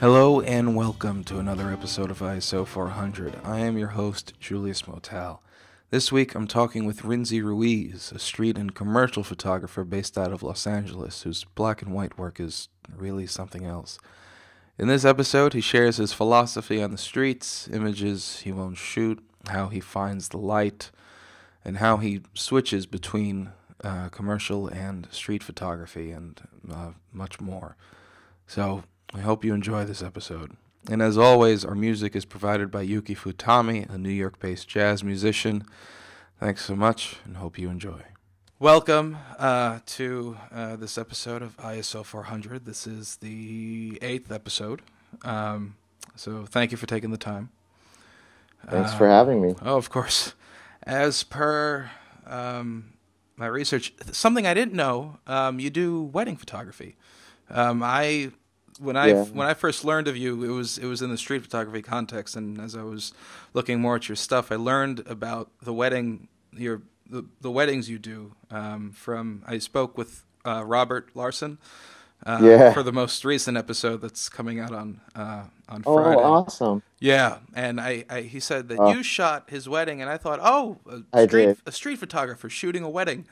Hello and welcome to another episode of ISO 400. I am your host, Julius Motal. This week I'm talking with Rinzi Ruiz, a street and commercial photographer based out of Los Angeles, whose black and white work is really something else. In this episode, he shares his philosophy on the streets, images he won't shoot, how he finds the light, and how he switches between commercial and street photography and much more. So, I hope you enjoy this episode. And as always, our music is provided by Yuki Futami, a New York-based jazz musician. Thanks so much, and hope you enjoy. Welcome to this episode of ISO 400. This is the 8th episode. So thank you for taking the time. Thanks for having me. Oh, of course. As per my research, something I didn't know, you do wedding photography. When I first learned of you, it was in the street photography context, and as I was looking more at your stuff, I learned about the weddings you do. I spoke with Robert Larson for the most recent episode that's coming out on Friday. Oh, awesome! Yeah, and he said that you shot his wedding, and I thought, a street photographer shooting a wedding.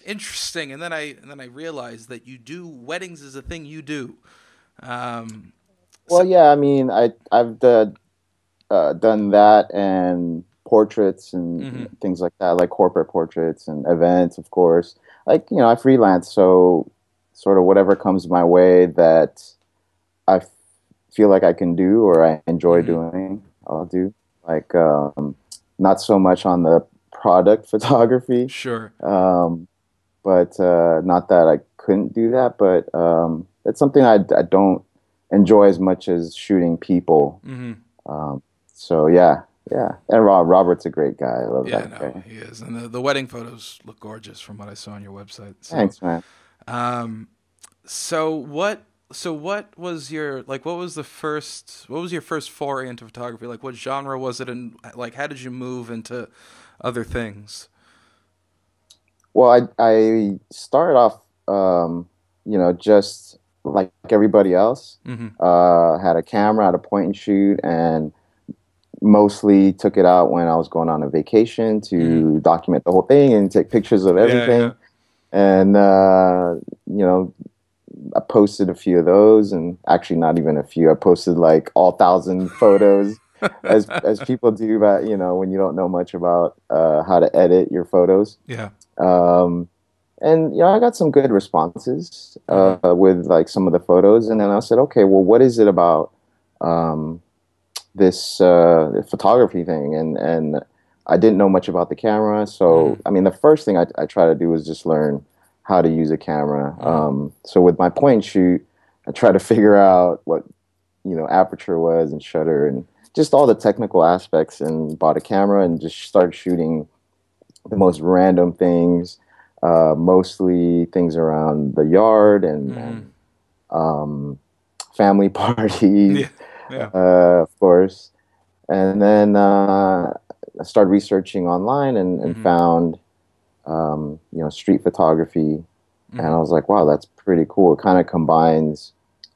Interesting, and then I realized that you do weddings is a thing you do. Yeah, I mean, I've done that and portraits and things like that, like corporate portraits and events, of course. Like, I freelance, so sort of whatever comes my way that I feel like I can do or I enjoy doing, I'll do. Like, not so much on the product photography. Sure. But not that I couldn't do that, but it's something I don't enjoy as much as shooting people. So yeah. And Robert's a great guy. I love that guy. He is. And the wedding photos look gorgeous from what I saw on your website. So, thanks, man. So what was your first foray into photography? Like, what genre was it, and like how did you move into other things? Well, I started off, just like everybody else. Had a camera, had a point and shoot, and mostly took it out when I was going on a vacation to document the whole thing and take pictures of everything. And, I posted a few of those, and actually not even a few. I posted like all 1,000 photos. as people do, but when you don't know much about how to edit your photos. Yeah. And I got some good responses with like some of the photos, and then I said, okay, well, what is it about this photography thing? And I didn't know much about the camera, so I mean, the first thing I try to do was just learn how to use a camera. So with my point and shoot, I try to figure out what aperture was and shutter and just all the technical aspects, and bought a camera and just started shooting the most random things, mostly things around the yard and family parties, of course. And then I started researching online and found, street photography. And I was like, wow, that's pretty cool. It kind of combines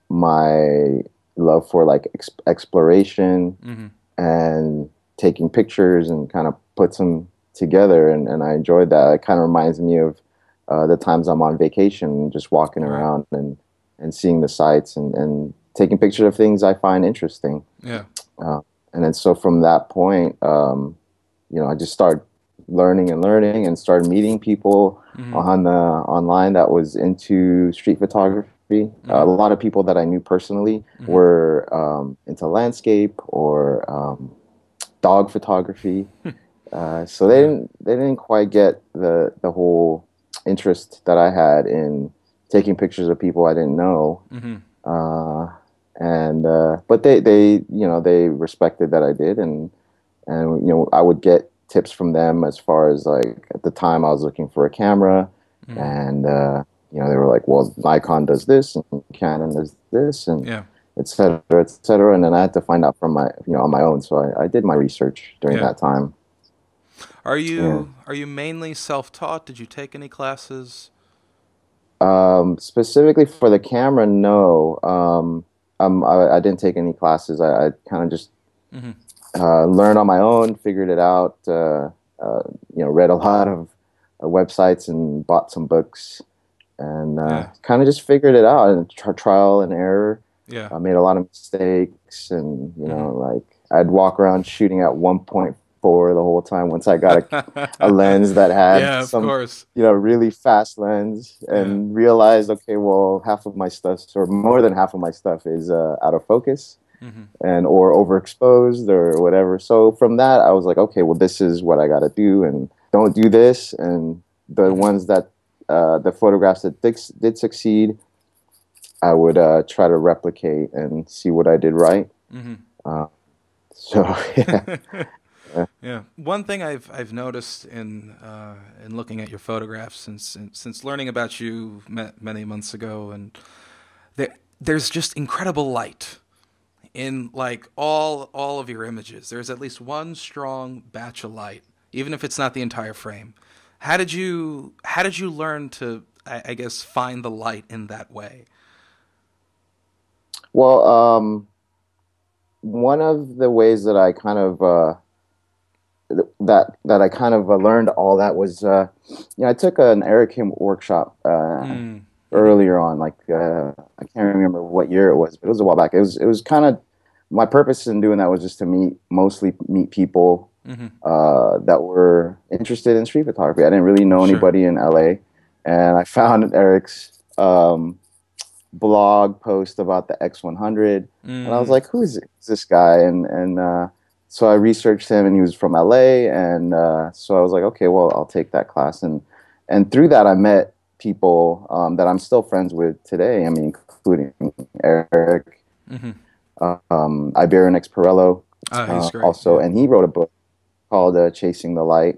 my love for like exploration and taking pictures and kind of puts them together, and I enjoyed that. It kind of reminds me of the times I'm on vacation, just walking around and seeing the sights and taking pictures of things I find interesting. Yeah. And then so from that point, I just started learning and started meeting people online that was into street photography. A lot of people that I knew personally were into landscape or dog photography. So they didn't quite get the whole interest that I had in taking pictures of people I didn't know. But they respected that I did, and I would get tips from them as far as, like, at the time I was looking for a camera, and they were like, well, Nikon does this and Canon does this, and et cetera, et cetera. And then I had to find out from on my own. So I did my research during that time. Are you mainly self-taught? Did you take any classes? Specifically for the camera, no. I didn't take any classes. I kind of just Hmm. learned on my own, figured it out. Read a lot of websites and bought some books, and Yeah. kind of just figured it out and trial and error. Yeah. I made a lot of mistakes, and Hmm. like I'd walk around shooting at 1.4 the whole time. Once I got a lens that had Yeah, of some, course. really fast lens, Yeah. and realized, okay, well, half of my stuff, or more than half of my stuff, is out of focus Hmm. and or overexposed or whatever. So from that, I was like, okay, well, this is what I got to do, and don't do this. And the Hmm. ones that the photographs that did succeed, I would try to replicate and see what I did right. Hmm. Uh, so yeah, Yeah. One thing I've noticed in looking at your photographs since learning about you many months ago, and there's just incredible light in like all of your images. There's at least one strong batch of light, even if it's not the entire frame. How did you learn to I guess find the light in that way? well, one of the ways that I kind of I kind of learned all that was, I took an Eric Kim workshop Mm. Mm-hmm. earlier on, like I can't remember what year it was, but it was a while back. It was kind of my purpose in doing that was just to mostly meet people Mm-hmm. that were interested in street photography. I didn't really know Sure. anybody in LA, and I found Eric's blog post about the X100, and I was Mm. like, "Who is this guy?" And so I researched him, and he was from LA, and so I was like, "Okay, well, I'll take that class." And through that, I met people that I'm still friends with today. I mean, including Eric, Mm-hmm. Iberian X Perello, Oh, he's great. also, Yeah. and he wrote a book called "Chasing the Light,"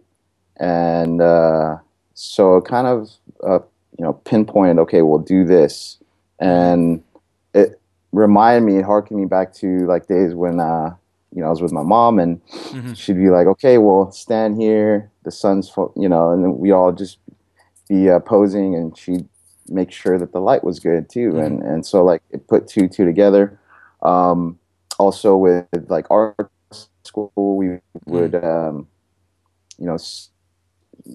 and so it kind of pinpointed, okay, we'll do this, Mm-hmm. and it reminded me, it harkened me back to like days when I was with my mom, and Mm-hmm. she'd be like, okay, well, stand here, the sun's and then we all just be posing, and she'd make sure that the light was good too, Mm-hmm. and so like it put two together. um Also with like art school, we Mm-hmm. would you know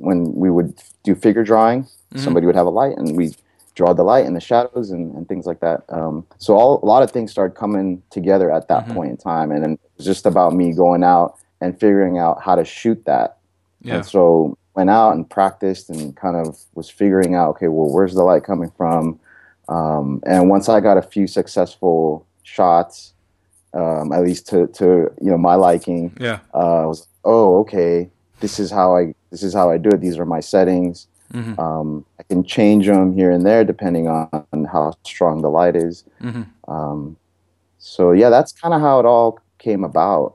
when we would do figure drawing, Mm-hmm. somebody would have a light, and we draw the light and the shadows, and things like that. So a lot of things started coming together at that Mm-hmm. point in time, and then it was just about me going out and figuring out how to shoot that. And Yeah. so went out and practiced and kind of was figuring out, okay, well, where's the light coming from? And once I got a few successful shots, at least to my liking, Yeah. I was, oh, okay, this is how I do it. These are my settings. Mm-hmm. I can change them here and there depending on how strong the light is. Mm-hmm. Um, so yeah, that's kind of how it all came about.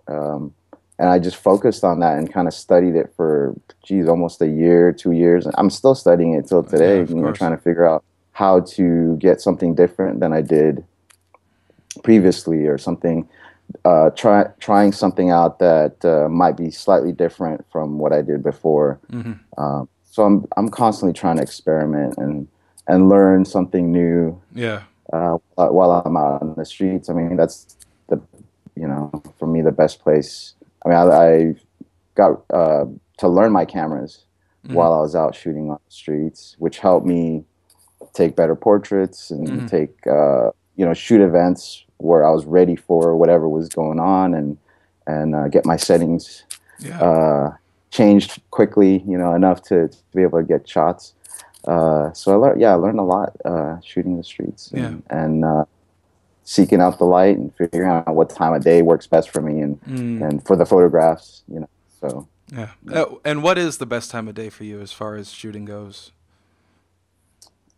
And I just focused on that and kind of studied it for, geez, almost a year, 2 years. And I'm still studying it till Yeah, today, of course. trying to figure out how to get something different than I did previously, or something, trying something out that might be slightly different from what I did before. Mm-hmm. So I'm constantly trying to experiment and learn something new Yeah. while I'm out on the streets. I mean, that's the for me, the best place. I mean, I got to learn my cameras Mm-hmm. while I was out shooting on the streets, which helped me take better portraits and Mm-hmm. take shoot events where I was ready for whatever was going on, and get my settings Yeah. uh, changed quickly, enough to be able to get shots. So I learned a lot shooting the streets, Yeah. and seeking out the light and figuring out what time of day works best for me, and Mm. and for the photographs. So Yeah. yeah. And what is the best time of day for you as far as shooting goes?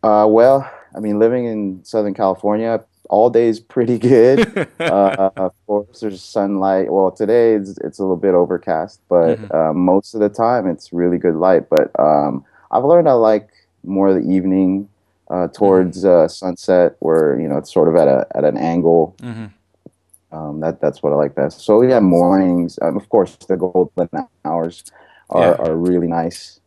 Well, I mean, living in Southern California, all day is pretty good. Of course, there's sunlight. Well, today it's a little bit overcast, but Mm-hmm. most of the time it's really good light. But I've learned I like more the evening, Mm-hmm. towards sunset, where it's sort of at an angle. Mm-hmm. That's what I like best. So yeah, mornings. Of course, the golden hours Yeah. are really nice.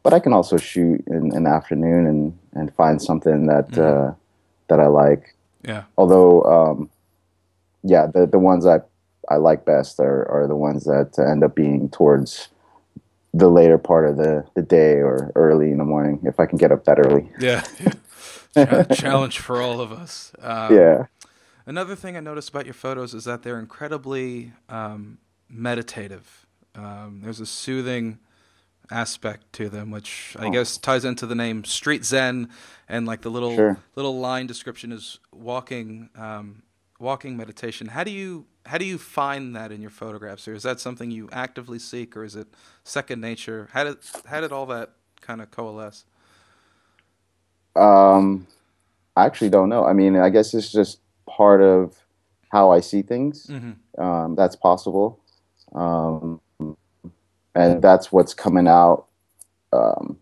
but I can also shoot in the afternoon and find something that Mm-hmm. that I like. Yeah. Although, yeah, the ones I like best are the ones that end up being towards the later part of the day or early in the morning if I can get up that early. Yeah. Challenge for all of us. Yeah. Another thing I noticed about your photos is that they're incredibly meditative. There's a soothing aspect to them, which I Oh, guess ties into the name Street Zen, and like the sure. little line description is walking meditation. How do you find that in your photographs, or is that something you actively seek, or is it second nature? How did all that kind of coalesce? Um, I actually don't know. I mean, I guess it's just part of how I see things. Mm-hmm. That's possible. Um, and that's what's coming out, um,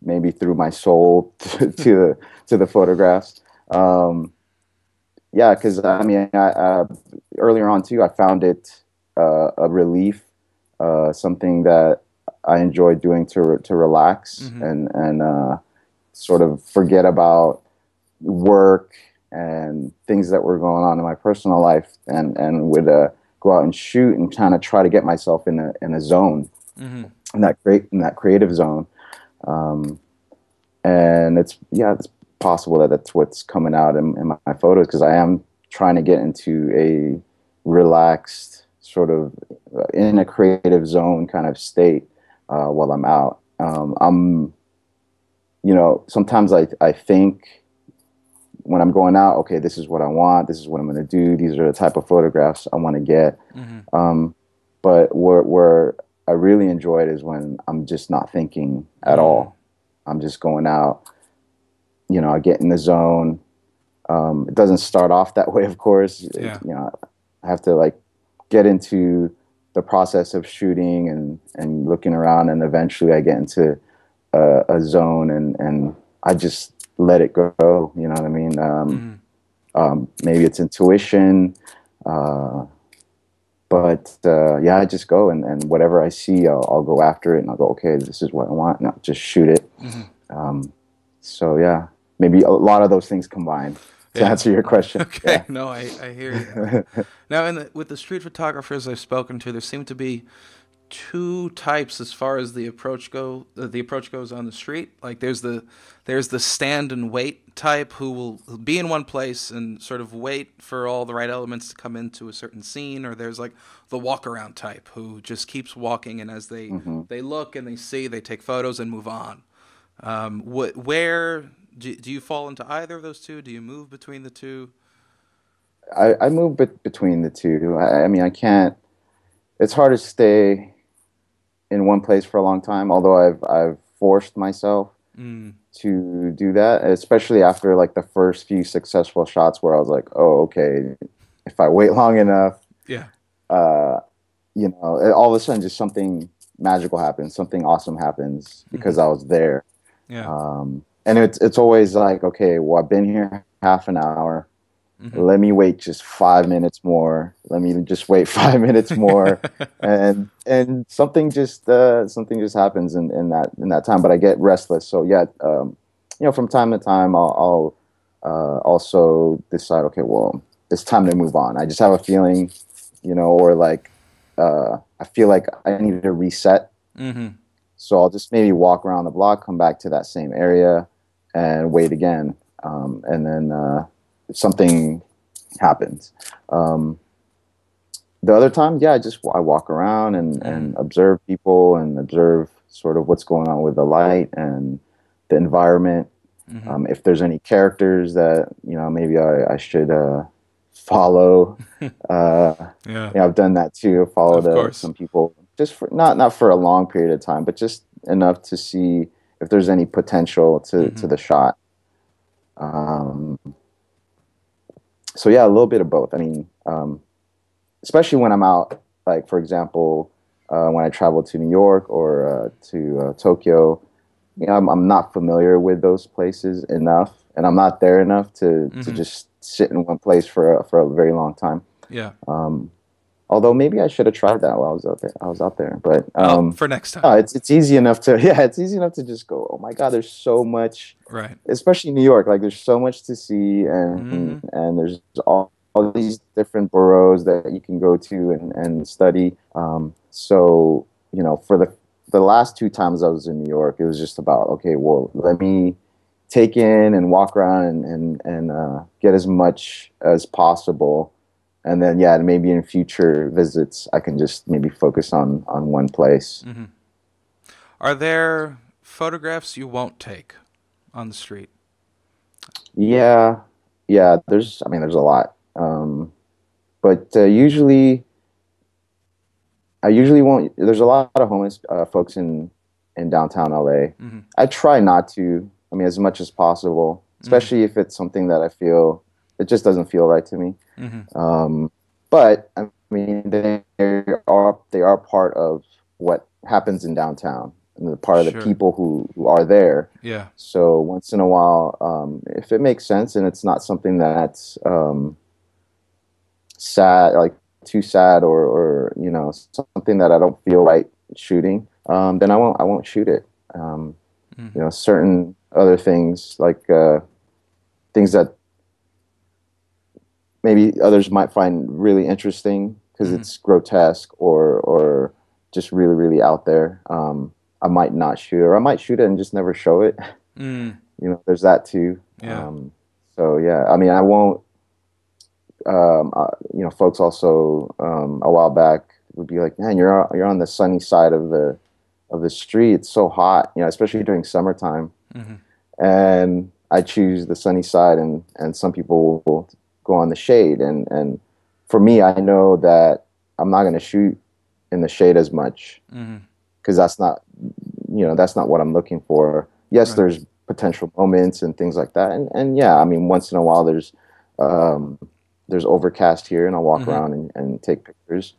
maybe through my soul to the photographs. Um, yeah, because I mean, earlier on too, I found it a relief, something that I enjoy doing to relax Mm-hmm. and sort of forget about work and things that were going on in my personal life, and would go out and shoot and kind of try to get myself in a zone, Mm-hmm. in that creative zone. Um, and it's yeah, it's possible that that's what's coming out in my photos because I am trying to get into a relaxed sort of in a creative zone kind of state while I'm out. I'm sometimes I think when I'm going out, okay, this is what I want, this is what I'm going to do, these are the type of photographs I want to get. Mm-hmm. Um, but where I really enjoy it is when I'm just not thinking at Mm. all. I'm just going out, I get in the zone. It doesn't start off that way, of course. Yeah. I have to like get into the process of shooting and looking around, and eventually I get into a zone and I just let it go. You know what I mean? Mm-hmm. Maybe it's intuition, uh, but yeah, I just go and whatever I see, I'll go after it and I'll go, okay, this is what I want, and I'll just shoot it. Mm-hmm. Um, so yeah, maybe a lot of those things combined to Yeah. answer your question. Okay. Yeah. No, I hear you. Now, with the street photographers I've spoken to, there seem to be two types as far as the approach goes on the street. Like there's the stand and wait type who will be in one place and sort of wait for all the right elements to come into a certain scene, or there's like the walk around type who just keeps walking, and as Hmm. they look and they see, they take photos and move on. Where do you fall into either of those two? Do you move between the two? I move between the two. I mean, I can't. It's hard to stay in one place for a long time. Although I've forced myself Mm, to do that, especially after like the first few successful shots where I was like, oh, okay, if I wait long enough, yeah. uh, all of a sudden just something magical happens, something awesome happens Mm-hmm. because I was there. Yeah. And it's always like, okay, well, I've been here half an hour. Mm-hmm. Let me wait just 5 minutes more. Let me just wait 5 minutes more, and something just happens in that time. But I get restless. So yeah, from time to time, I'll also decide, okay, well, it's time to move on. I just have a feeling, or like I feel like I need to reset. Mm-hmm. So I'll just maybe walk around the block, come back to that same area, and wait again. And then something happens. Um, the other time, yeah, I walk around Mm-hmm. and observe people and observe sort of what's going on with the light and the environment. Mm-hmm. If there's any characters that maybe I should follow. Uh, Yeah. I've done that too. I've followed Of course. some people just for not for a long period of time, but just enough to see if there's any potential Mm-hmm. to the shot. Um, so yeah, a little bit of both. I mean, especially when I'm out, like for example, when I travel to New York or to Tokyo, I'm not familiar with those places enough, and I'm not there enough to Mm-hmm. just sit in one place for a very long time. Yeah. Um, Although maybe I should have tried that while I was out there. But Well, for next time. no, it's easy enough to yeah, it's easy enough to just go. Oh my God, there's so much, Right. especially New York. Like there's so much to see, Mm-hmm. and there's all these different boroughs that you can go to and study. So for the last two times I was in New York, it was just about okay, well, let me take in and walk around and get as much as possible. And then, yeah, maybe in future visits, I can just maybe focus on one place. Mm-hmm. Are there photographs you won't take on the street? Yeah, yeah. There's a lot. But I usually won't. There's a lot of homeless folks in downtown LA. Mm-hmm. I try not to. I mean, as much as possible, Mm-hmm. especially if it's something that I feel it just doesn't feel right to me. Mm-hmm. But I mean, they are part of what happens in downtown, and they're part of the Sure. people who are there. Yeah. So once in a while, if it makes sense and it's not something that's sad, like too sad, or something that I don't feel right shooting, then I won't shoot it. Mm-hmm. Certain other things like things that maybe others might find really interesting because Mm-hmm. it's grotesque or just really really out there. I might not shoot it, or I might shoot it and just never show it. Mm. There's that too. Yeah. So yeah, I mean, I won't. Folks also a while back would be like, "Man, you're on the sunny side of the street. It's so hot, especially during summertime." Mm-hmm. And I choose the sunny side, and some people will go on the shade. And for me, I know that I'm not going to shoot in the shade as much Mm-hmm. because that's not what I'm looking for. Yes, Right. there's potential moments and things like that, and yeah, I mean, once in a while there's overcast here, and I'll walk Mm-hmm. around and take pictures.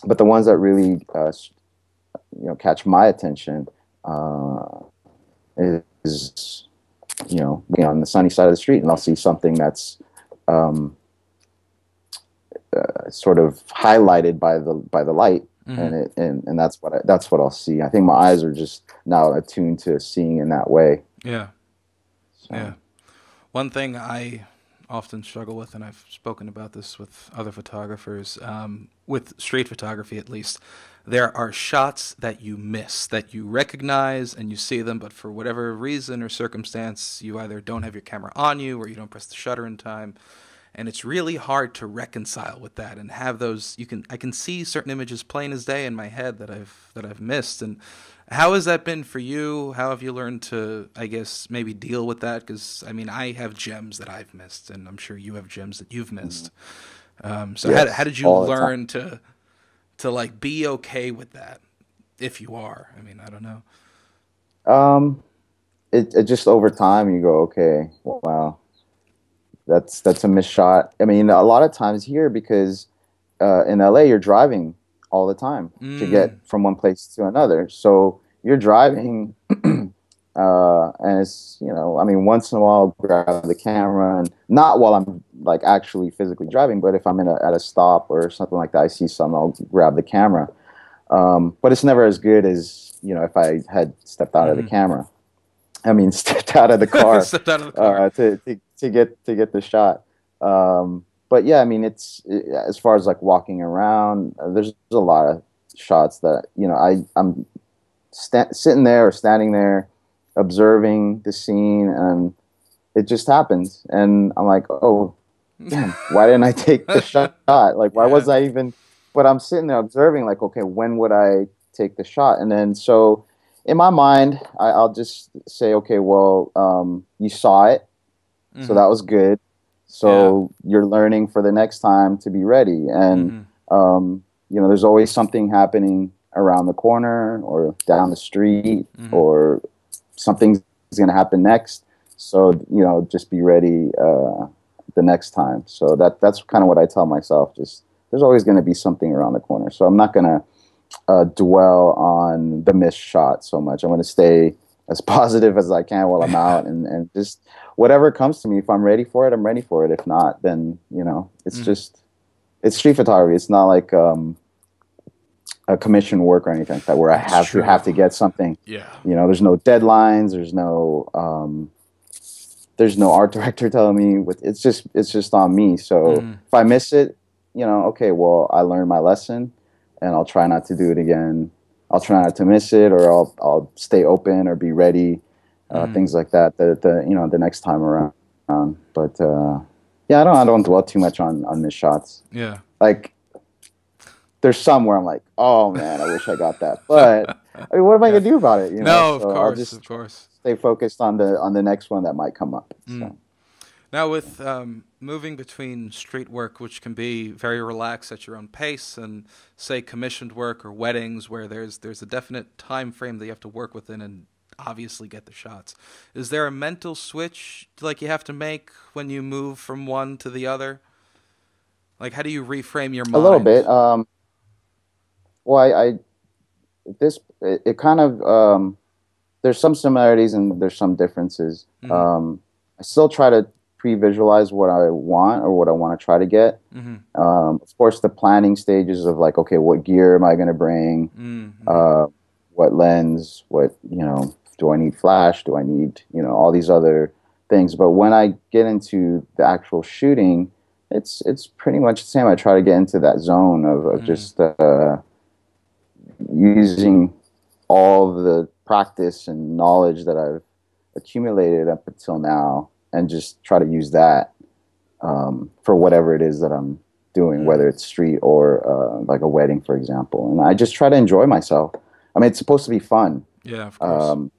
But the ones that really catch my attention is being on the sunny side of the street, and I'll see something that's um, sort of highlighted by the light, Mm-hmm. and that's what I'll see. I think my eyes are just now attuned to seeing in that way. Yeah. Yeah. So One thing I often struggle with, and I've spoken about this with other photographers, with street photography at least, there are shots that you miss, that you recognize and you see them, but for whatever reason or circumstance, you either don't have your camera on you or you don't press the shutter in time. And it's really hard to reconcile with that and have those. I can see certain images plain as day in my head that I've missed. And how has that been for you? How have you learned to, I guess, maybe deal with that? Because I mean, I have gems that I've missed, and I'm sure you have gems that you've missed. So how yes, did you all the time. learn to like be okay with that, if you are? I mean, I don't know. Um, it just over time you go, okay, wow, that's a missed shot. I mean, a lot of times here because in LA you're driving all the time to get Mm, from one place to another. So you're driving, and it's I mean, once in a while I'll grab the camera, and not while I'm like actually physically driving, but if I'm at a stop or something like that, I see something, I'll grab the camera. But it's never as good as if I had stepped out of the mm-hmm. camera. I mean, stepped out of the car Stepped out of the car. to get the shot. But yeah, I mean, as far as like walking around, there's a lot of shots that I'm sitting there or standing there observing the scene, and it just happens, and I'm like, oh damn, why didn't I take the shot? Like, why Yeah. was I even? But I'm sitting there observing, like, okay, when would I take the shot? And then so in my mind, I'll just say, okay, well, you saw it, so Mm-hmm. that was good. Yeah. So you're learning for the next time to be ready. And Mm-hmm. there's always something happening around the corner or down the street, Mm-hmm. or something's going to happen next. So just be ready the next time. So that's kind of what I tell myself. Just there's always going to be something around the corner. So I'm not going to dwell on the missed shot so much. I'm going to stay as positive as I can while I'm out, and just whatever comes to me. If I'm ready for it, I'm ready for it. If not, then it's Mm-hmm. just it's street photography. It's not like a commission work or anything like that where I That's have true. to get something. Yeah. You know, there's no deadlines. There's no art director telling me it's just on me. So Mm-hmm. if I miss it, you know, okay, well, I learned my lesson, and I'll try not to do it again. I'll try not to miss it, or I'll stay open or be ready, Mm-hmm. things like that. The next time around. But yeah, I don't dwell too much on missed shots. Yeah. Like there's some where I'm like, oh man, I wish I got that. But I mean, what am I Yeah. gonna do about it? You know, No, of so I'll course, just of course. stay focused on the next one that might come up. Mm. So Now, with moving between street work, which can be very relaxed at your own pace, and say commissioned work or weddings, where there's a definite time frame that you have to work within and obviously get the shots. Is there a mental switch like you have to make when you move from one to the other? Like, how do you reframe your a little mind? bit. Well, I this it kind of there's some similarities and there's some differences. Mm-hmm. I still try to pre-visualize what I want or what I want to try to get. Mm-hmm. Of course, the planning stages of like, okay, what gear am I going to bring? Mm-hmm. Uh, what lens? What, you know, do I need flash? Do I need, you know, all these other things? But when I get into the actual shooting, it's pretty much the same. I try to get into that zone of Mm-hmm. just using all of the practice and knowledge that I've accumulated up until now, and just try to use that for whatever it is that I'm doing, Mm-hmm. whether it's street or like a wedding, for example. And I just try to enjoy myself. I mean, it's supposed to be fun Yeah, of course. um,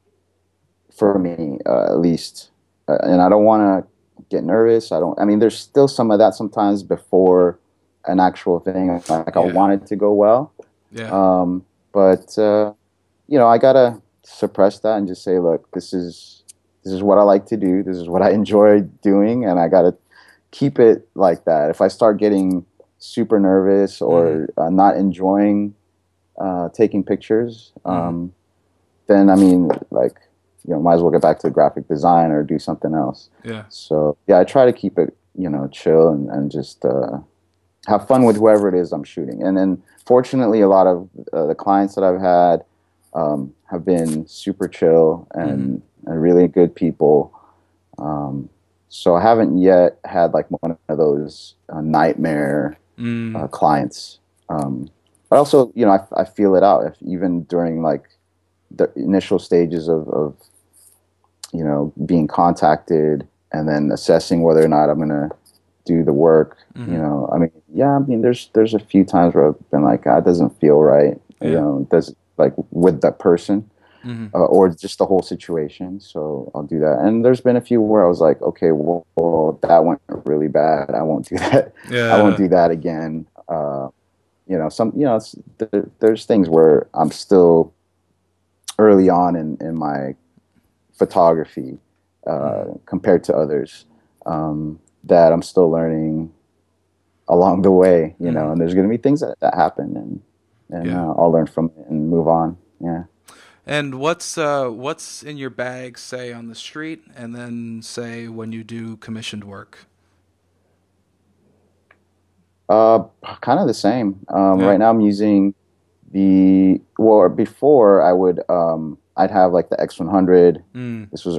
for me, at least. And I don't want to get nervous. I don't. I mean, there's still some of that sometimes before an actual thing. Like I Yeah. want it to go well, Yeah. um, but you know, I gotta suppress that and just say, look, this is what I like to do. This is what I enjoy doing, and I gotta keep it like that. If I start getting super nervous Mm-hmm. or not enjoying taking pictures, Mm-hmm. then I mean, like, you know, might as well get back to graphic design or do something else. Yeah. So yeah, I try to keep it, you know, chill and just have fun with whoever it is I'm shooting. And then fortunately, a lot of the clients that I've had have been super chill Mm-hmm. and really good people. Um, so I haven't yet had like one of those nightmare Mm. clients. But also, you know, I feel it out if, even during like the initial stages of you know, being contacted and then assessing whether or not I'm gonna do the work. You Mm-hmm. know, I mean, yeah, I mean, there's a few times where I've been like, it doesn't feel right. You Yeah. know, does like with that person Mm-hmm. or just the whole situation. So I'll do that. And there's been a few where I was like, okay, well that went really bad. I won't do that. I won't Yeah. do that again. You know, you know, there's things where I'm still early on in my photography Mm-hmm. compared to others that I'm still learning along the way, you Mm-hmm. know, and there's going to be things that happen and Yeah. I'll learn from it and move on. Yeah. And what's in your bag, say on the street, and then say when you do commissioned work? Uh, Kind of the same. Yeah. Right now I'm using well, before I would, I'd have like the X100. Mm. This was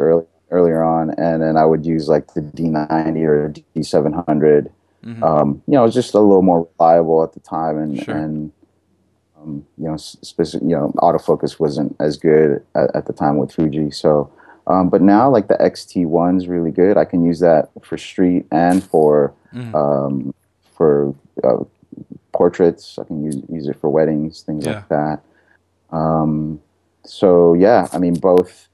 earlier on. And then I would use like the D90 or D700. Mm-hmm. You know, it was just a little more reliable at the time Sure. you know, specific, you know, autofocus wasn't as good at the time with Fuji. So, but now like the XT1 is really good. I can use that for street and Mm-hmm. um, for portraits. I can use it for weddings, things Yeah. like that. Um, so yeah, I mean, both.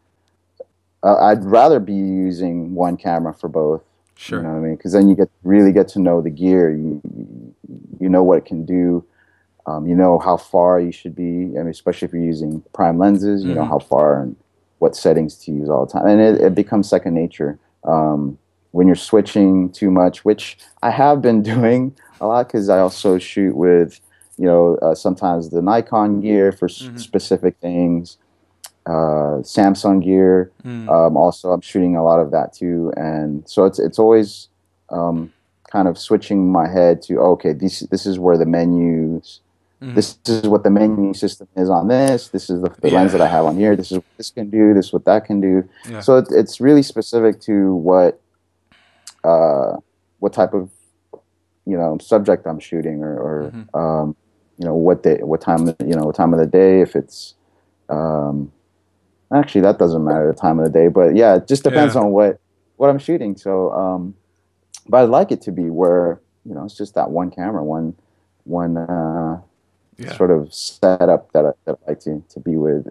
I'd rather be using one camera for both. You Sure. know what I mean? Because then you really get to know the gear. You know what it can do. You know how far you should be. I mean, especially if you're using prime lenses, you know Mm-hmm. how far and what settings to use all the time, and it becomes second nature. When you're switching too much, which I have been doing a lot because I also shoot with, you know, sometimes the Nikon gear for Mm-hmm. specific things, Samsung gear. Mm. Also, I'm shooting a lot of that too, and so it's always um, kind of switching my head to, okay, this is where the menus, Hmm. this is what the menu system is on this. This is the lens that Yeah. I have on here. This is what this can do. This is what that can do. Yeah. So it's really specific to uh, what type of subject I'm shooting, Hmm. what time what time of the day. If it's um, actually that doesn't matter the time of the day, but yeah, it just depends Yeah. on what I'm shooting. So but I'd like it to be where it's just that one camera, one Yeah. sort of setup that I like to be with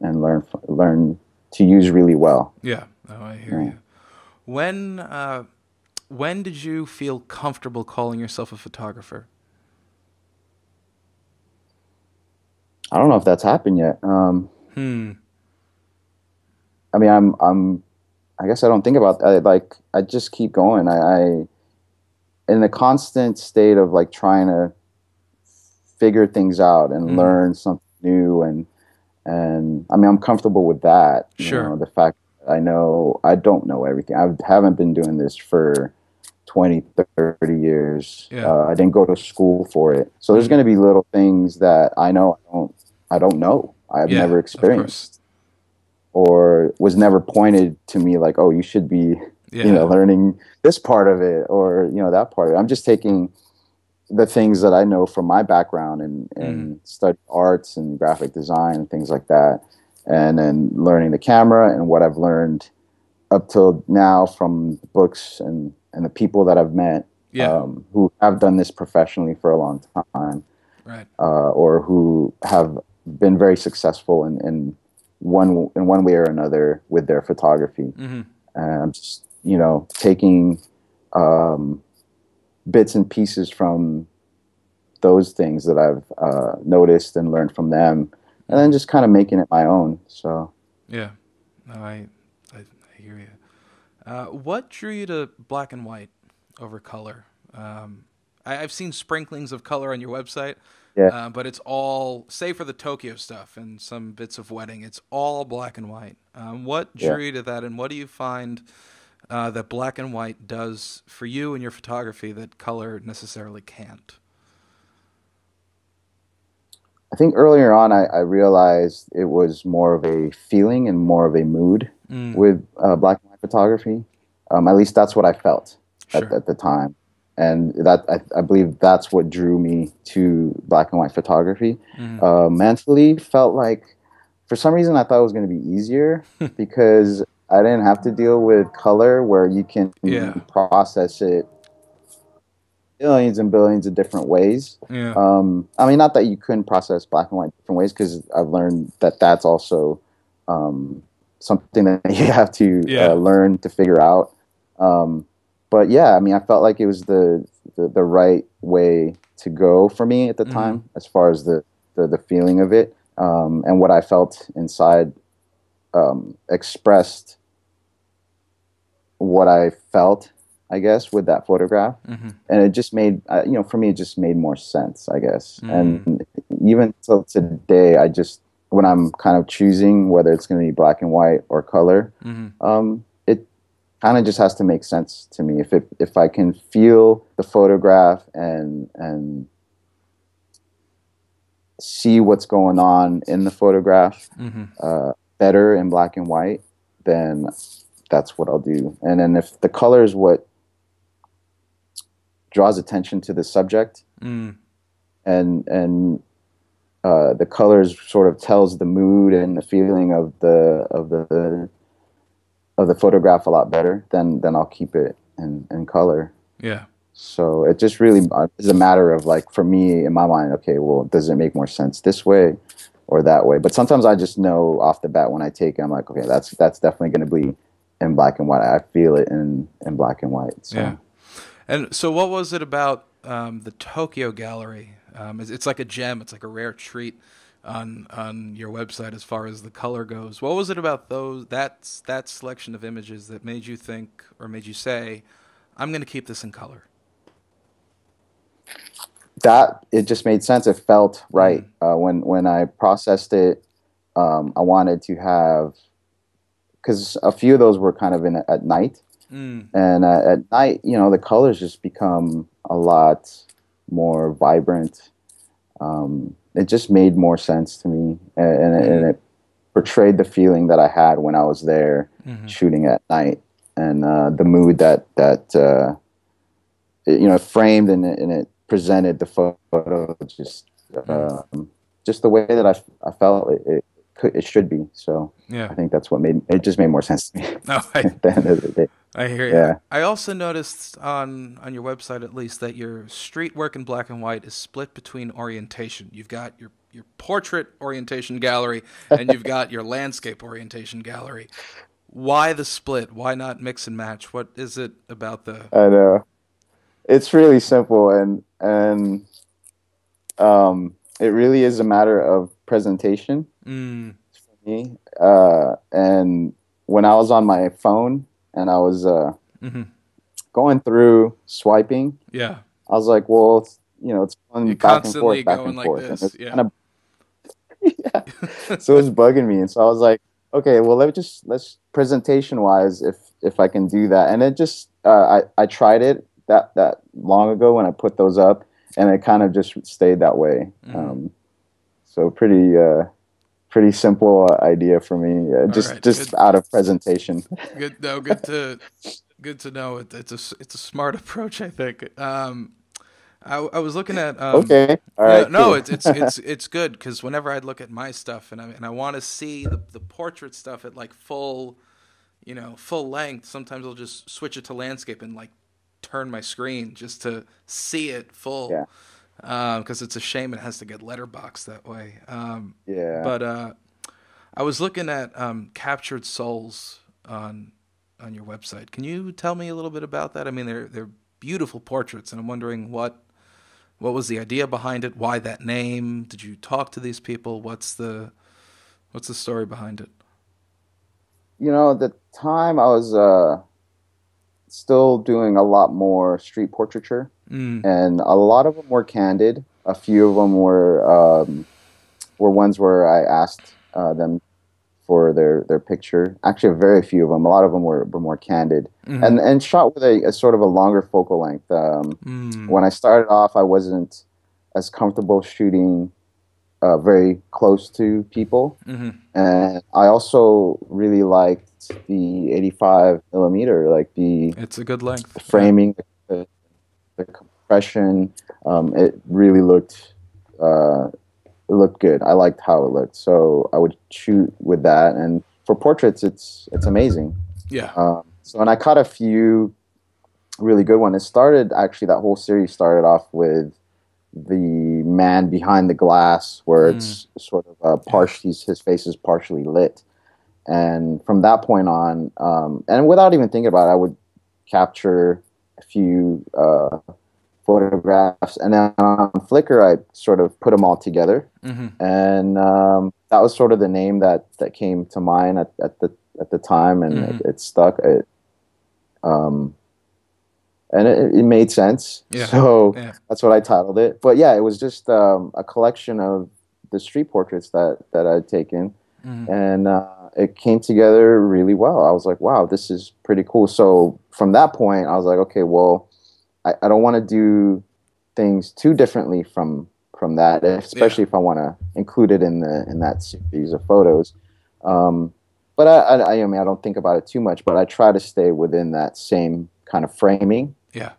and learn to use really well. Yeah. Oh, I hear Yeah. you. When uh, when did you feel comfortable calling yourself a photographer? I don't know if that's happened yet. Hmm. I mean, I guess I don't think about like I just keep going. I in a constant state of like trying to figure things out and Hmm. learn something new, and I mean I'm comfortable with that. Sure. The fact that I don't know everything. I haven't been doing this for 20, 30 years. Yeah. I didn't go to school for it. So there's Hmm. going to be little things that I don't know. I've Yeah. never Of course. experienced or was never pointed to me like, oh, you should be, Yeah. learning this part of it or, that part of it. I'm just taking the things that I know from my background Hmm. and study arts and graphic design and things like that. And then learning the camera and what I've learned up till now from books and the people that I've met Yeah. who have done this professionally for a long time, Right. or who have been very successful in one way or another with their photography. Hmm. And I'm just taking um, bits and pieces from those things that I've noticed and learned from them, and then Hmm. just kind of making it my own. So Yeah. No, I hear you. What drew you to black and white over color? I've seen sprinklings of color on your website, yeah, but it's all, save for the Tokyo stuff and some bits of wedding, it's all black and white. What yeah. drew you to that, and what do you find that black and white does for you and your photography that color necessarily can't? I think earlier on, I realized it was more of a feeling and more of a mood Mm, with black and white photography. At least that's what I felt at, sure. at the time. And that I believe that's what drew me to black and white photography. Mm. Mentally, felt like for some reason I thought it was going to be easier because I didn't have to deal with color where you can Yeah. process it billions and billions of different ways. Yeah. I mean, not that you couldn't process black and white different ways, because I've learned that that's also um, something that you have to Yeah. learn to figure out. Um, but yeah, I mean, I felt like it was the right way to go for me at the Mm. time, as far as the feeling of it, and what I felt inside expressed what I felt, I guess, with that photograph. Mm-hmm. And it just made, for me, it just made more sense, I guess. Mm. And even till today, when I'm kind of choosing whether it's going to be black and white or color, Mm-hmm. it kind of just has to make sense to me. If I can feel the photograph and see what's going on in the photograph Mm-hmm. better in black and white, then that's what I'll do. And then if the color is what draws attention to the subject, Mm. and the colors sort of tells the mood and the feeling of the photograph a lot better, then I'll keep it in color. Yeah. So it just really is a matter of, like, for me in my mind, okay, well, does it make more sense this way or that way? But sometimes I just know off the bat when I take it, I'm like, okay, that's definitely going to be in black and white. I feel it in black and white. Yeah. So And so, what was it about the Tokyo Gallery? It's like a gem. It's like a rare treat on your website as far as the color goes. What was it about that selection of images that made you think or made you say, "I'm going to keep this in color"? that it just made sense. It felt right Mm. when I processed it. I wanted to have, because a few of those were kind of in at night, And at night, you know, the colors just become a lot more vibrant. It just made more sense to me, and it portrayed the feeling that I had when I was there shooting at night, and the mood you know, framed and it presented the photo just the way that I felt it should be. So Yeah. I think that's what made it just made more sense to me No, at the end of the day. I hear you. Yeah. I also noticed on your website, at least, that your street work in black and white is split between orientation. You've got your portrait orientation gallery, and you've got your landscape orientation gallery. Why the split? Why not mix and match? What is it about the? I know. It's really simple, and it really is a matter of presentation for me. And when I was on my phone and I was going through swiping, Yeah, I was like, well, you know, it's fun you're back and forth, constantly back going and like forth, and this. it's Yeah. kind of so it was bugging me, and so I was like, okay, well, let's presentation wise, if I can do that, and it just I tried it that long ago when I put those up, and it kind of just stayed that way. So pretty simple idea for me, just right. just out of presentation. Good. No, good to know. It's a smart approach, I think. I was looking at Okay, all yeah, right, no, cool. it's good because whenever I'd look at my stuff and I want to see the portrait stuff at like full, you know, full length, sometimes I'll just switch it to landscape and like turn my screen just to see it full, Yeah, because it's a shame it has to get letterboxed that way. yeah. But I was looking at captured souls on your website. Can you tell me a little bit about that? I mean, they're beautiful portraits, and I'm wondering what was the idea behind it? Why that name? Did you talk to these people? What's the story behind it? You know, at the time I was still doing a lot more street portraiture, and a lot of them were candid. A few of them were ones where I asked them for their picture. Actually, very few of them. A lot of them were more candid, and shot with a sort of a longer focal length. When I started off, I wasn't as comfortable shooting very close to people, and I also really liked the 85 millimeter, like It's a good length. the framing, the compression. It really looked. It looked good. I liked how it looked, so I would shoot with that. And for portraits, it's amazing. Yeah. So, and I caught a few really good ones. It started actually that whole series started off with the man behind the glass, where it's sort of his face is partially lit, and from that point on, and without even thinking about it, I would capture a few photographs, and then on Flickr I sort of put them all together, and that was sort of the name that came to mind at the time, and it stuck. And it made sense, so that's what I titled it. But yeah, it was just a collection of the street portraits that I'd taken, and it came together really well. I was like, wow, this is pretty cool. So from that point, I was like, okay, well, I don't want to do things too differently from that, especially if I want to include it in that series of photos. But I mean, I don't think about it too much, but I try to stay within that same kind of framing. Yeah.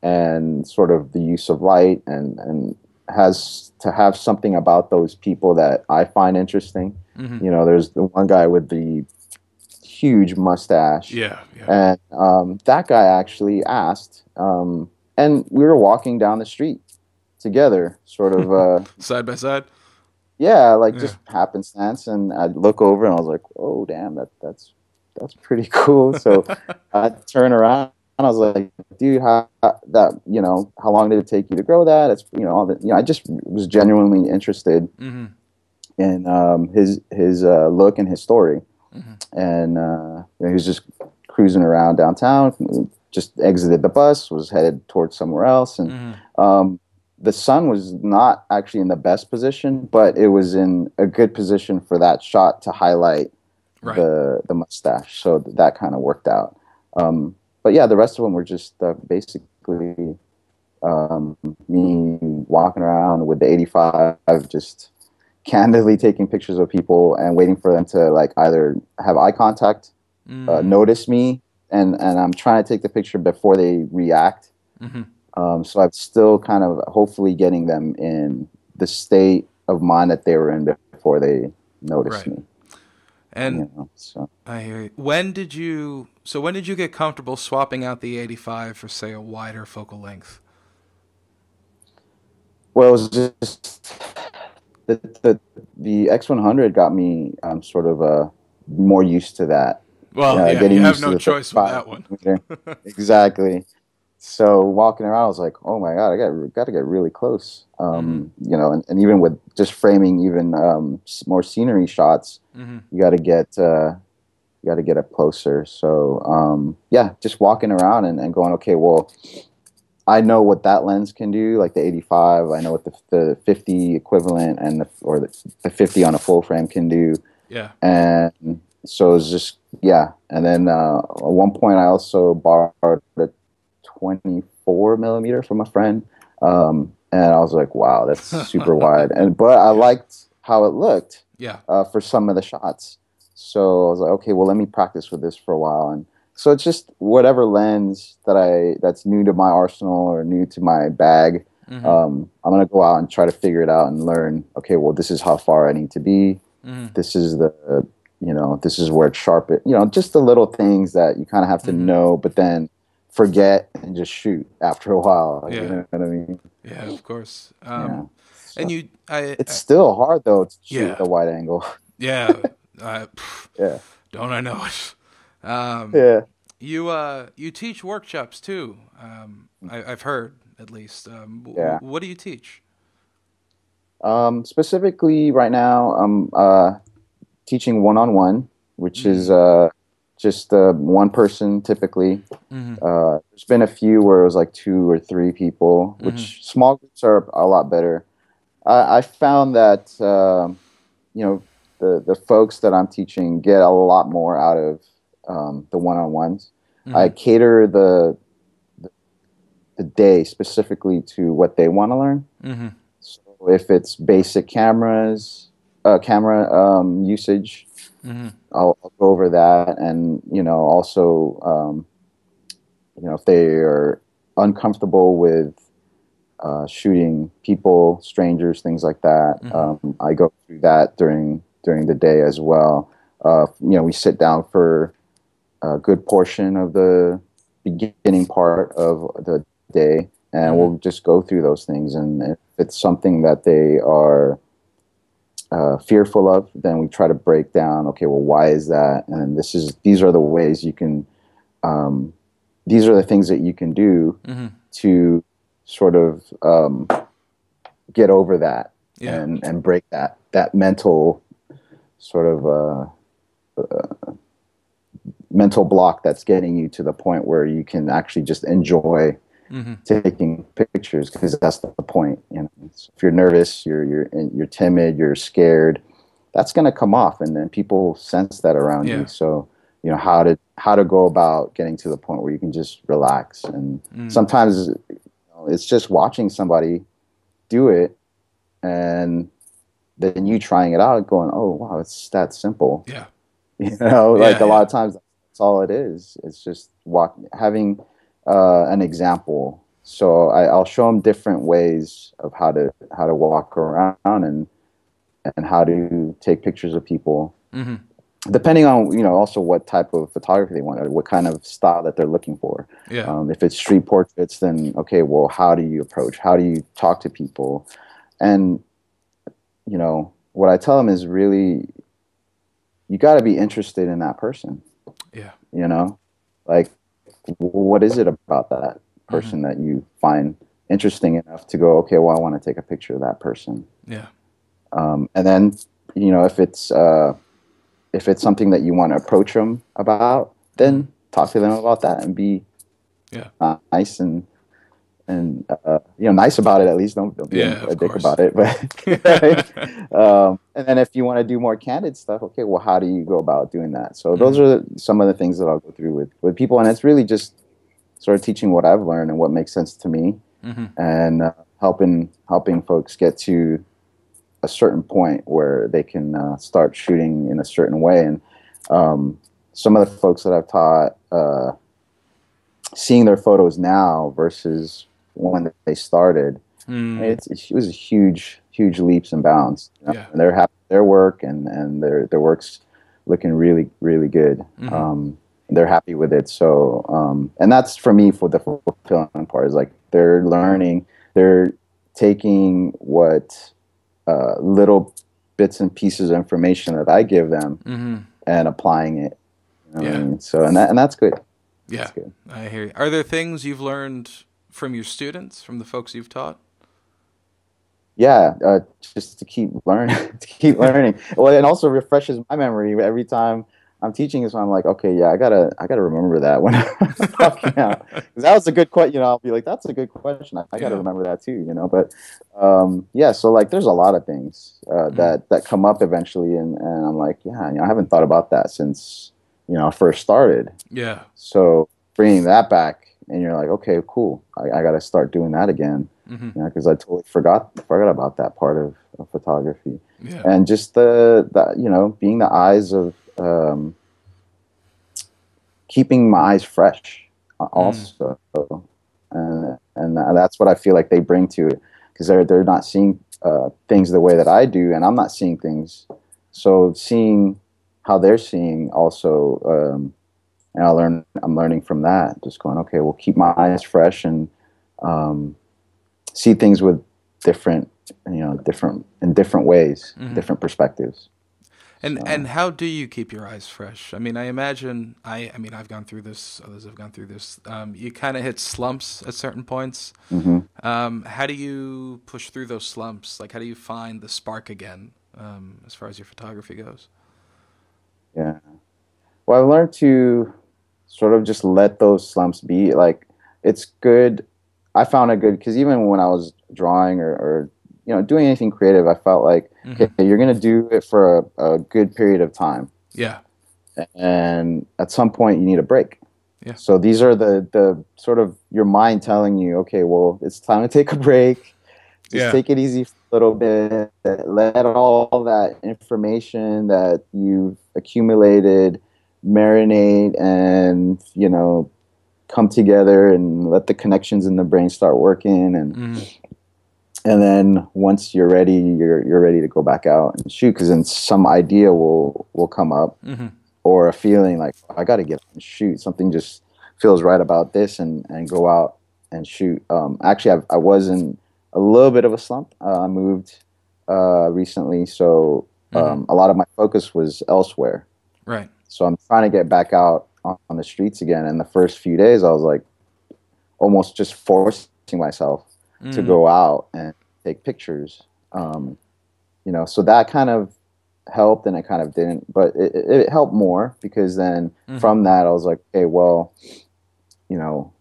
And sort of the use of light, and has to have something about those people that I find interesting. You know, there's the one guy with the huge mustache. Yeah. And that guy actually asked, and we were walking down the street together, sort of Side by side. yeah, like just happenstance, and I'd look over and I was like, oh damn, that's pretty cool. So I turn around and I was like, dude, how long did it take you to grow that? It's, all that, I just was genuinely interested in his look and his story. And he was just cruising around downtown, just exited the bus, was headed towards somewhere else, and the sun was not actually in the best position, but it was in a good position for that shot to highlight Right. the mustache, so that kind of worked out. But yeah, the rest of them were just basically um, me walking around with the 85, just candidly taking pictures of people and waiting for them to like either have eye contact, notice me, and I'm trying to take the picture before they react. Mm-hmm. So I'm still kind of hopefully getting them in the state of mind that they were in before they noticed Right. me. And So I hear you. When did you get comfortable swapping out the 85 for, say, a wider focal length? well, it was just the the, the X100 got me sort of more used to that, Well, yeah, you getting have used to no the choice with 35 that one. millimeter. Exactly. So walking around, I was like, "Oh my God, I got to get really close." Mm-hmm. And even with just framing, even more scenery shots, Mm-hmm. you got to get up closer. So yeah, just walking around and going, okay, well, I know what that lens can do, like the 85. I know what the 50 equivalent or the 50 on a full frame can do, Yeah. and so it's just yeah. And then at one point, I also borrowed a 24 millimeter from a friend, and I was like, wow, that's super wide. But I Yeah. liked how it looked Yeah. for some of the shots. So I was like, okay, well, let me practice with this for a while. And so it's just whatever lens that's new to my arsenal or new to my bag. Mm-hmm. I'm gonna go out and try to figure it out and learn. Okay, well, this is how far I need to be. Mm-hmm. This is this is where it's sharp. Just the little things that you kind of have to Mm-hmm. know, but then forget and just shoot after a while. You Yeah. know what I mean? Yeah, of course. Yeah. And So you, it's still hard though to shoot with yeah, a wide angle. yeah. Yeah. Don't I know it? Um, Yeah. you teach workshops too. I've heard at least. Yeah. What do you teach? Specifically, right now, I'm teaching one-on-one, which is Mm. just one person typically. Mm-hmm. There's been a few where it was like two or three people, Mm-hmm. which small groups are a lot better. I found that you know the folks that I'm teaching get a lot more out of the one-on-ones. I Mm-hmm. cater the day specifically to what they want to learn. Mm-hmm. So if it's basic camera usage, Mm-hmm. I'll go over that, and also if they are uncomfortable with shooting people, strangers, things like that. Mm-hmm. I go through that during the day as well. We sit down for a good portion of the beginning part of the day, and Mm-hmm. we'll just go through those things. And if it's something that they are fearful of, then we try to break down. Okay, well, why is that? And these are the ways you can. Um, these are the things that you can do Mm-hmm. to sort of get over that Yeah. and break that mental sort of mental block that's getting you to the point where you can actually just enjoy Mm-hmm. taking pictures, because that's the point. So if you're nervous, you're timid, you're scared, that's going to come off, and then people sense that around you. Yeah. So how to go about getting to the point where you can just relax. And Mm. sometimes it's just watching somebody do it, and then you trying it out going, oh wow, it's that simple. Yeah. Like Yeah. a lot Yeah. of times that's all it is. It's just having an example. So I'll show them different ways of how to walk around and how to take pictures of people, Mm-hmm. depending on also what type of photography they want, or what kind of style that they're looking for. Yeah. If it's street portraits, then okay, well, how do you approach? How do you talk to people? And what I tell them is really, you got to be interested in that person. Yeah. You know, like, what is it about that Mm-hmm. person that you find interesting enough to go, okay, well, I want to take a picture of that person. Yeah. And then, if it's something that you want to approach them about, Mm-hmm. then talk to them about that and be Yeah. nice and nice about it at least. Don't be Yeah, a of dick course. about it. But and then if you want to do more candid stuff, okay, well, how do you go about doing that? So those Hmm. are some of the things that I'll go through with people, and it's really just sort of teaching what I've learned and what makes sense to me, Hmm. and helping folks get to a certain point where they can start shooting in a certain way. And um, some of the folks that I've taught, seeing their photos now versus when they started, I mean, Mm. it was a huge leaps and bounds. Yeah. And they're happy with their work, and their work's looking really good. Hmm. They're happy with it. So, and that's for me for the fulfilling part is like they're learning, they're taking what little bits and pieces of information that I give them Hmm. and applying it. You know what I Yeah. mean? So, and that's good. That's Yeah. good. I hear you. Are there things you've learned from your students, from the folks you've taught? Yeah, just to keep learning, to keep learning. Well, it also refreshes my memory every time I'm teaching. So I'm like, okay, yeah, I gotta remember that when I'm talking out. 'Cause that was a good question. I'll be like, that's a good question. I gotta Yeah. remember that too. But yeah, so like, there's a lot of things Mm. that come up eventually, and I'm like, yeah, I haven't thought about that since I first started. Yeah. So bringing that back, and you're like, okay, cool. I got to start doing that again, Hmm. because I totally forgot about that part of photography, Yeah. and just the being the eyes of keeping my eyes fresh, Mm. also, and that's what I feel like they bring to it, because they're not seeing things the way that I do, and I'm not seeing things, so seeing how they're seeing also. And I'm learning from that. Just going, okay, we'll keep my eyes fresh and um, see things with different, different in different ways, Hmm. different perspectives. And So, how do you keep your eyes fresh? I mean, I imagine I mean, I've gone through this. Others have gone through this. You kind of hit slumps at certain points. hmm How do you push through those slumps? Like, how do you find the spark again, as far as your photography goes? yeah. Well, I've learned to sort of just let those slumps be. Like, it's good. I found it good because even when I was drawing or doing anything creative, I felt like, Hmm. okay, you're gonna do it for a good period of time, Yeah. and at some point you need a break. Yeah. So these are the sort of your mind telling you, okay, well, it's time to take a break. Just Yeah. take it easy for a little bit. Let all that information that you've accumulated marinate and, come together, and let the connections in the brain start working, Hmm. and then once you're ready, you're ready to go back out and shoot, because then some idea will come up, Hmm. or a feeling like, "Oh, I got to get out and shoot. Something just feels right about this," and go out and shoot. Actually, I was in a little bit of a slump. I moved recently, so Hmm. a lot of my focus was elsewhere. Right. So I'm trying to get back out on the streets again. And the first few days, I was like almost just forcing myself to Mm. go out and take pictures. Um, so that kind of helped, and it kind of didn't, but it helped more, because then Hmm. from that I was like, okay, well, you know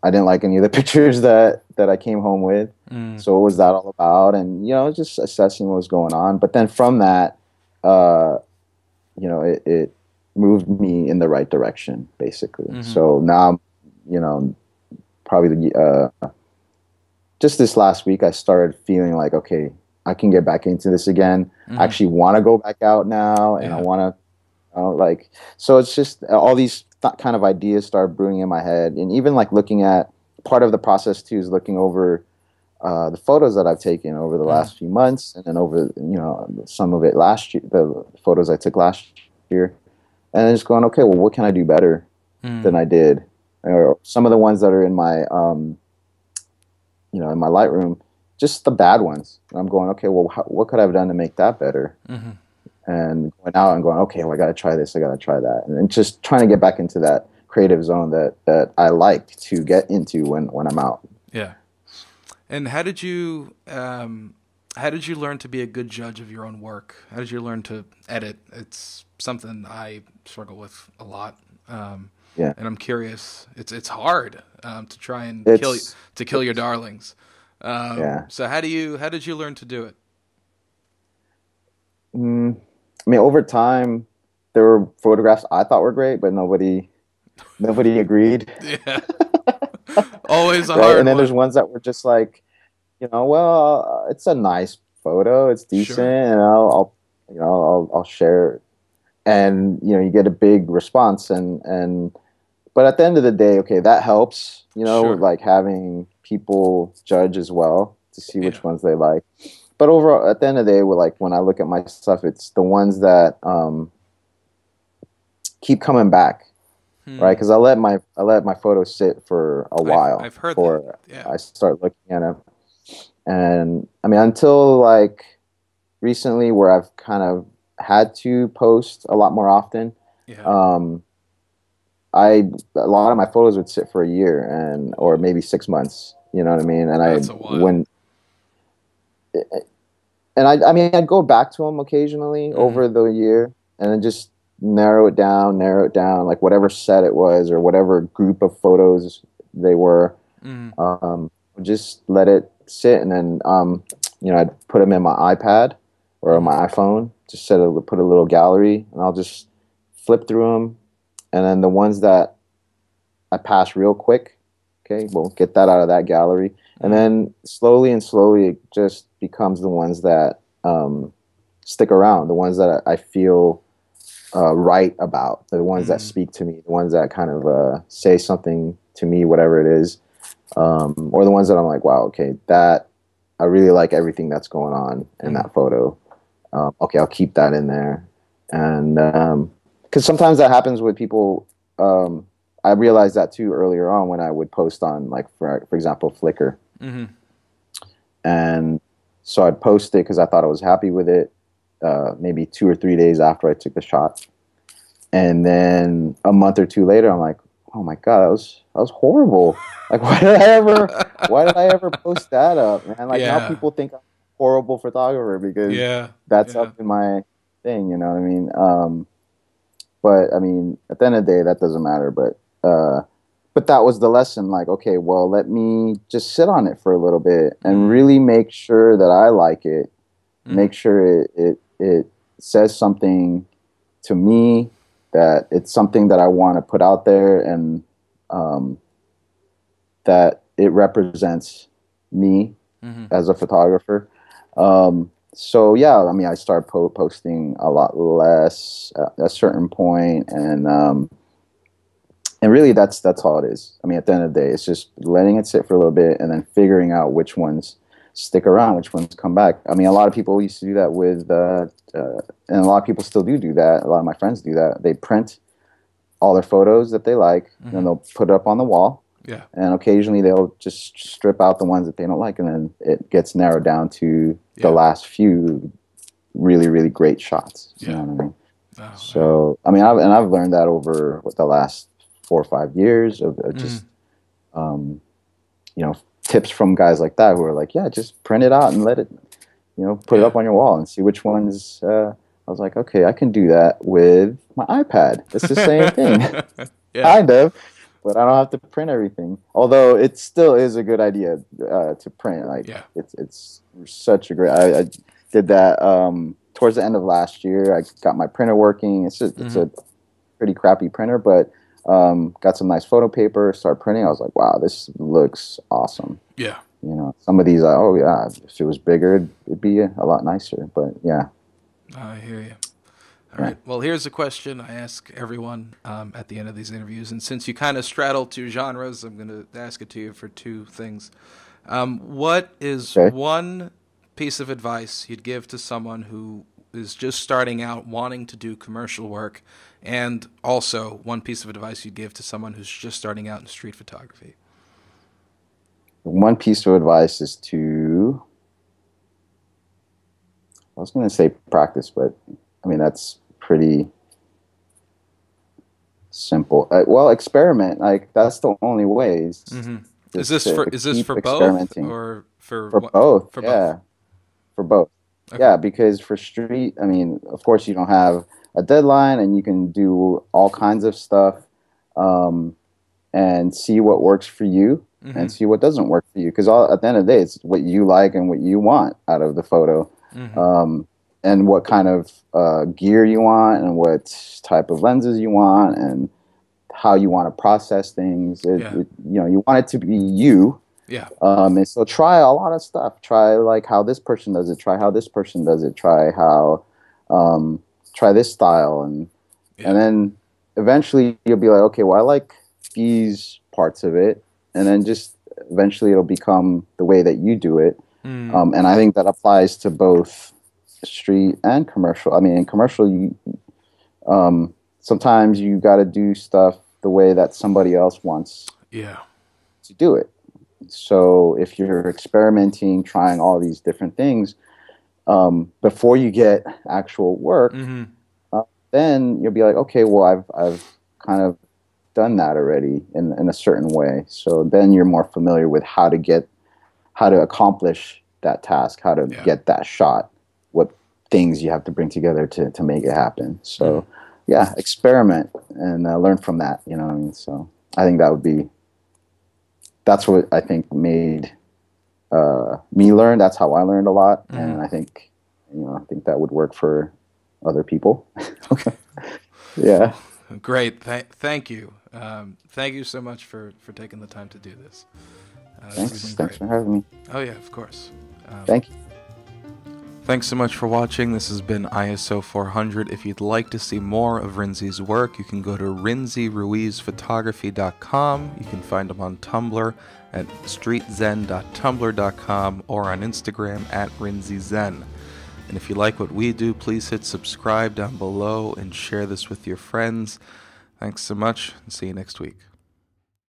I didn't like any of the pictures that I came home with, Mm. so what was that all about? And just assessing what was going on, but then from that, uh it moved me in the right direction, basically. Hmm. So now I'm, probably just this last week, I started feeling like, okay, I can get back into this again. I Hmm. actually want to go back out now, and I Yeah. want to, like, so it's just all these kind of ideas start brewing in my head. And even like looking at part of the process too is looking over the photos that I've taken over the Hmm. last few months, and then over, some of it last year, the photos I took last year, and then just going, okay, well, what can I do better than Mm. I did? Or some of the ones that are in my, in my Lightroom, just the bad ones. And I'm going, okay, well, what could I have done to make that better? Hmm. And going out and going, okay, well, I got to try this, I got to try that, and just trying to get back into that creative zone that I like to get into when I'm out. Yeah. And how did you learn to be a good judge of your own work? How did you learn to edit? It's something I struggle with a lot. Yeah. and I'm curious. It's hard to try and It's kill your darlings. yeah. So how did you learn to do it? I mean, over time, there were photographs I thought were great, but nobody agreed, Yeah, always a right? hard And then there's one. ones that were just like, well, it's a nice photo, it's decent, Sure. and I'll share it. And you get a big response, and but at the end of the day, okay, that helps, Sure. like having people judge as well to see Yeah. which ones they like. But overall, at the end of the day, like when I look at my stuff, it's the ones that keep coming back, right? Hmm. Because I let my photos sit for a while I've heard that. before Yeah. I start looking at them. And I mean, until like recently, where I've kind of had to post a lot more often, Yeah. um, a lot of my photos would sit for a year or Whoa. maybe 6 months. You know what I mean? And That's a while. I mean, I'd go back to them occasionally Hmm. over the year, and then just narrow it down, like whatever set it was or whatever group of photos they were. Hmm. Um, just let it sit, and then I'd put them in my iPad or on Hmm. my iPhone. Just put a little gallery, and I'll just flip through them, and then the ones that I pass real quick, okay, we'll get that out of that gallery, and Hmm. then slowly and slowly it just becomes the ones that stick around, the ones that I feel right about, the ones that Hmm. speak to me, the ones that kind of say something to me, whatever it is, or the ones that I'm like, wow, okay, that I really like everything that's going on in Hmm. that photo. Okay, I'll keep that in there, and because sometimes that happens with people. Um, I realized that too earlier on when I would post on, like, for example, Flickr, Hmm. and so I'd post it because I thought I was happy with it. Maybe 2 or 3 days after I took the shot, and then a month or two later, I'm like, oh my god, that was horrible. Like, why did I ever post that up, man? Like now Yeah. people think I'm a horrible photographer because Yeah. that's Yeah. up in my thing. You know what I mean? But I mean, at the end of the day, that doesn't matter. But that was the lesson. Like, okay, well, let me just sit on it for a little bit and Mm. really make sure that I like it. Mm. Make sure it says something to me, that it's something that I want to put out there, and um, that it represents me Hmm. as a photographer. So yeah, I mean, I started posting a lot less at a certain point, and really that's all it is. I mean, at the end of the day, it's just letting it sit for a little bit and then figuring out which ones stick around, which ones come back. I mean, a lot of people used to do that and a lot of people still do that. A lot of my friends do that. They print all their photos that they like, and then Hmm. they'll put it up on the wall. Yeah. And occasionally they'll just strip out the ones that they don't like, and then it gets narrowed down to the Yeah. last few really, really great shots. You know Yeah. what I mean? Oh man. So, I mean, I've learned that over the last 4 or 5 years of Mm. just, um, you know, tips from guys like that who are like, yeah, just print it out and let it, put it Yeah. up on your wall and see which ones. I was like, okay, I can do that with my iPad. It's the same thing, Yeah. kind of, but I don't have to print everything. Although it still is a good idea to print. Like Yeah. it's such a great. I did that towards the end of last year. I got my printer working. It's Hmm. a pretty crappy printer, but got some nice photo paper. Started printing. I was like, wow, this looks awesome. Yeah. Some of these, oh yeah, if it was bigger, it'd be a lot nicer. But yeah, I hear you. All yeah. right. Well, here's a question I ask everyone at the end of these interviews, and since you kind of straddle two genres, I'm going to ask it to you for two things. What is Okay. one piece of advice you'd give to someone who is just starting out wanting to do commercial work, and also one piece of advice you'd give to someone who's just starting out in street photography? One piece of advice is to, I was going to say practice, but I mean, that's pretty simple. Well, experiment. Like that's the only way. Is Hmm. just to Is this keep for both experimenting or for for what? both. For both. Yeah, for both. Okay. Yeah, because for street, I mean, of course, you don't have a deadline, and you can do all kinds of stuff. and see what works for you and see what doesn't work for you. Because at the end of the day, it's what you like and what you want out of the photo, and what kind of gear you want and what type of lenses you want and how you want to process things. You want it to be you. Yeah. And so try a lot of stuff. Try like how this person does it. Try how this person does it. Try how, try this style, and then eventually you'll be like, okay, well, I like these parts of it, and then just eventually it'll become the way that you do it. And I think that applies to both street and commercial. I mean, in commercial, you sometimes you got to do stuff the way that somebody else wants to do it. So if you're experimenting, trying all these different things, before you get actual work, then you'll be like, okay, well, I've kind of done that already in a certain way. So then you're more familiar with how to accomplish that task, how to get that shot, what things you have to bring together to make it happen. So yeah, experiment and learn from that. You know what I mean? So I think that's what I think made me learn. That's how I learned a lot, and I think that would work for other people. Okay. Yeah. Great. Thank you. Thank you so much for taking the time to do this. Thanks for having me. Oh yeah, of course. Thank you. Thanks so much for watching. This has been ISO 400. If you'd like to see more of Rinzi's work, you can go to rinziruizphotography.com. You can find him on Tumblr at streetzen.tumblr.com or on Instagram at rinzizen. And if you like what we do, please hit subscribe down below and share this with your friends. Thanks so much, and see you next week.